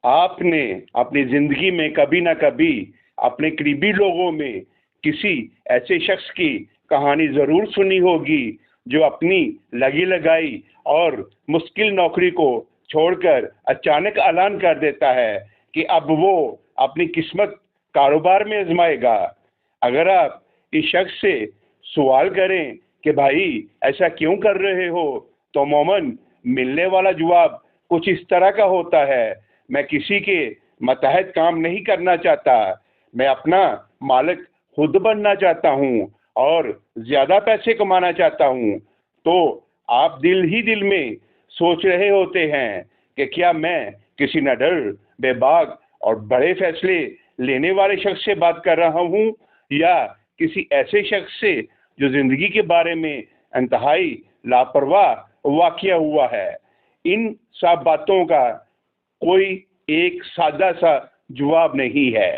آپ نے اپنی زندگی میں کبھی نہ کبھی اپنے قریبی لوگوں میں کسی ایسے شخص کی کہانی ضرور سنی ہوگی جو اپنی لگی لگائی اور مشکل نوکری کو چھوڑ کر اچانک اعلان کر دیتا ہے کہ اب وہ اپنی قسمت کاروبار میں آزمائے گا۔ اگر آپ اس شخص سے سوال کریں کہ بھائی ایسا کیوں کر رہے ہو، تو عموماً ملنے والا جواب کچھ اس طرح کا ہوتا ہے: میں کسی کے ماتحت کام نہیں کرنا چاہتا، میں اپنا مالک خود بننا چاہتا ہوں اور زیادہ پیسے کمانا چاہتا ہوں۔ تو آپ دل ہی دل میں سوچ رہے ہوتے ہیں کہ کیا میں کسی نڈر، بے باک اور بڑے فیصلے لینے والے شخص سے بات کر رہا ہوں، یا کسی ایسے شخص سے جو زندگی کے بارے میں انتہائی لاپرواہ واقعہ ہوا ہے۔ ان سب باتوں کا کوئی ایک سادہ سا جواب نہیں ہے۔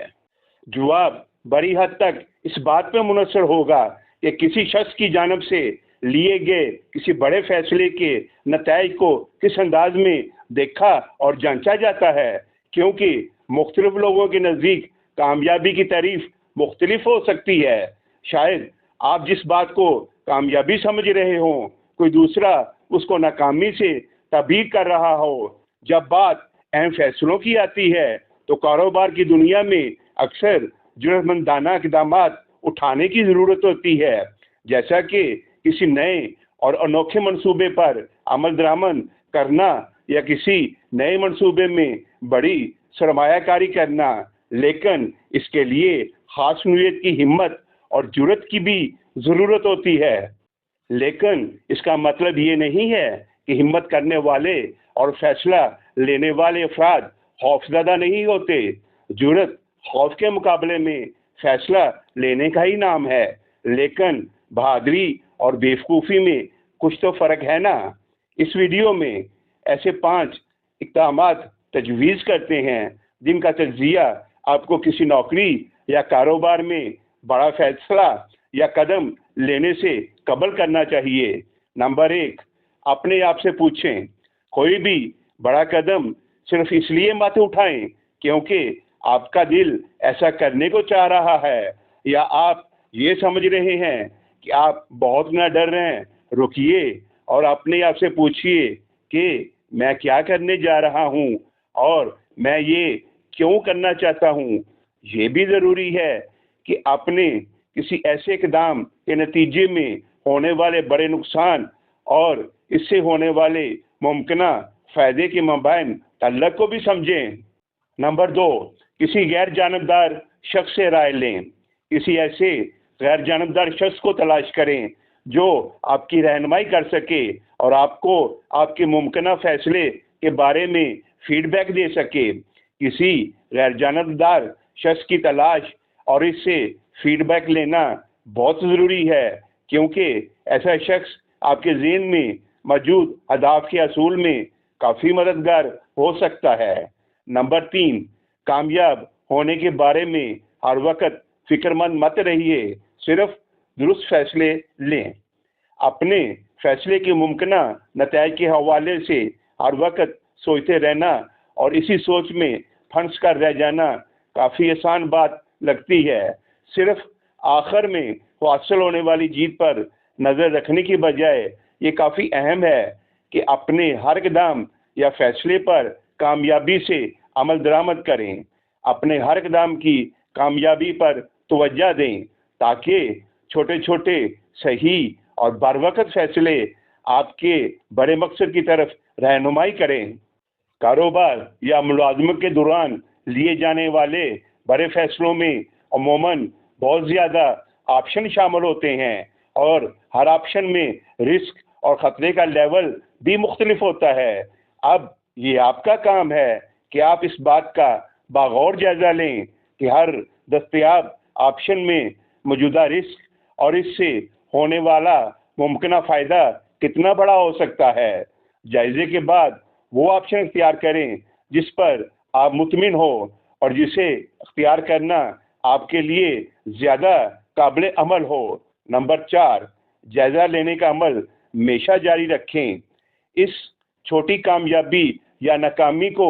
جواب بڑی حد تک اس بات پر منحصر ہوگا کہ کسی شخص کی جانب سے لیے گئے کسی بڑے فیصلے کے نتائج کو کس انداز میں دیکھا اور جانچا جاتا ہے، کیونکہ مختلف لوگوں کے نزدیک کامیابی کی تعریف مختلف ہو سکتی ہے۔ شاید آپ جس بات کو کامیابی سمجھ رہے ہوں، کوئی دوسرا اس کو ناکامی سے تعبیر کر رہا ہو۔ جب بات اہم فیصلوں کی آتی ہے تو کاروبار کی دنیا میں اکثر جرأتمندانہ اقدامات اٹھانے کی ضرورت ہوتی ہے، جیسا کہ کسی نئے اور انوکھے منصوبے پر عمل درآمد کرنا یا کسی نئے منصوبے میں بڑی سرمایہ کاری کرنا، لیکن اس کے لیے خاص نوعیت کی ہمت اور جرأت کی بھی ضرورت ہوتی ہے۔ لیکن اس کا مطلب یہ نہیں ہے کہ ہمت کرنے والے اور فیصلہ لینے والے افراد خوفزدہ نہیں ہوتے۔ جرأت خوف کے مقابلے میں فیصلہ لینے کا ہی نام ہے، لیکن بہادری اور بیوقوفی میں کچھ تو فرق ہے نا۔ اس ویڈیو میں ایسے 5 اقدامات تجویز کرتے ہیں جن کا تجزیہ آپ کو کسی نوکری یا کاروبار میں بڑا فیصلہ یا قدم لینے سے قبل کرنا چاہیے۔ نمبر 1، اپنے آپ سے پوچھیں، کوئی بھی بڑا قدم صرف اس لیے مت اٹھائیں کیونکہ آپ کا دل ایسا کرنے کو چاہ رہا ہے، یا آپ یہ سمجھ رہے ہیں کہ آپ بہت نہ ڈر رہے ہیں۔ رکیے اور اپنے آپ سے پوچھئے کہ میں کیا کرنے جا رہا ہوں اور میں یہ کیوں کرنا چاہتا ہوں۔ یہ بھی ضروری ہے کہ اپنے کسی ایسے اقدام کے نتیجے میں ہونے والے بڑے نقصان اور اس سے ہونے والے ممکنہ فائدے کے مابین تعلق کو بھی سمجھیں۔ نمبر 2، کسی غیر جانبدار شخص سے رائے لیں۔ کسی ایسے غیر جانبدار شخص کو تلاش کریں جو آپ کی رہنمائی کر سکے اور آپ کو آپ کے ممکنہ فیصلے کے بارے میں فیڈ بیک دے سکے۔ کسی غیر جانبدار شخص کی تلاش اور اس سے فیڈ بیک لینا بہت ضروری ہے، کیونکہ ایسا شخص آپ کے ذہن میں موجود اہداف کے حصول میں کافی مددگار ہو سکتا ہے۔ نمبر 3، کامیاب ہونے کے بارے میں ہر وقت فکر مند مت رہیے، صرف درست فیصلے لیں۔ اپنے فیصلے کے ممکنہ نتائج کے حوالے سے ہر وقت سوچتے رہنا اور اسی سوچ میں پھنس کر رہ جانا کافی آسان بات لگتی ہے۔ صرف آخر میں حاصل ہونے والی جیت پر نظر رکھنے کی بجائے یہ کافی اہم ہے کہ اپنے ہر اقدام یا فیصلے پر کامیابی سے عمل درآمد کریں۔ اپنے ہر اقدام کی کامیابی پر توجہ دیں تاکہ چھوٹے چھوٹے صحیح اور بروقت فیصلے آپ کے بڑے مقصد کی طرف رہنمائی کریں۔ کاروبار یا ملازمت کے دوران لیے جانے والے بڑے فیصلوں میں عموماً بہت زیادہ آپشن شامل ہوتے ہیں، اور ہر آپشن میں رسک اور خطرے کا لیول بھی مختلف ہوتا ہے۔ اب یہ آپ کا کام ہے کہ آپ اس بات کا باغور جائزہ لیں کہ ہر دستیاب آپشن میں موجودہ رسک اور اس سے ہونے والا ممکنہ فائدہ کتنا بڑا ہو سکتا ہے۔ جائزے کے بعد وہ آپشن اختیار کریں جس پر آپ مطمئن ہو اور جسے اختیار کرنا آپ کے لیے زیادہ قابل عمل ہو۔ نمبر 4، جائزہ لینے کا عمل ہمیشہ جاری رکھیں۔ اس چھوٹی کامیابی یا ناکامی کو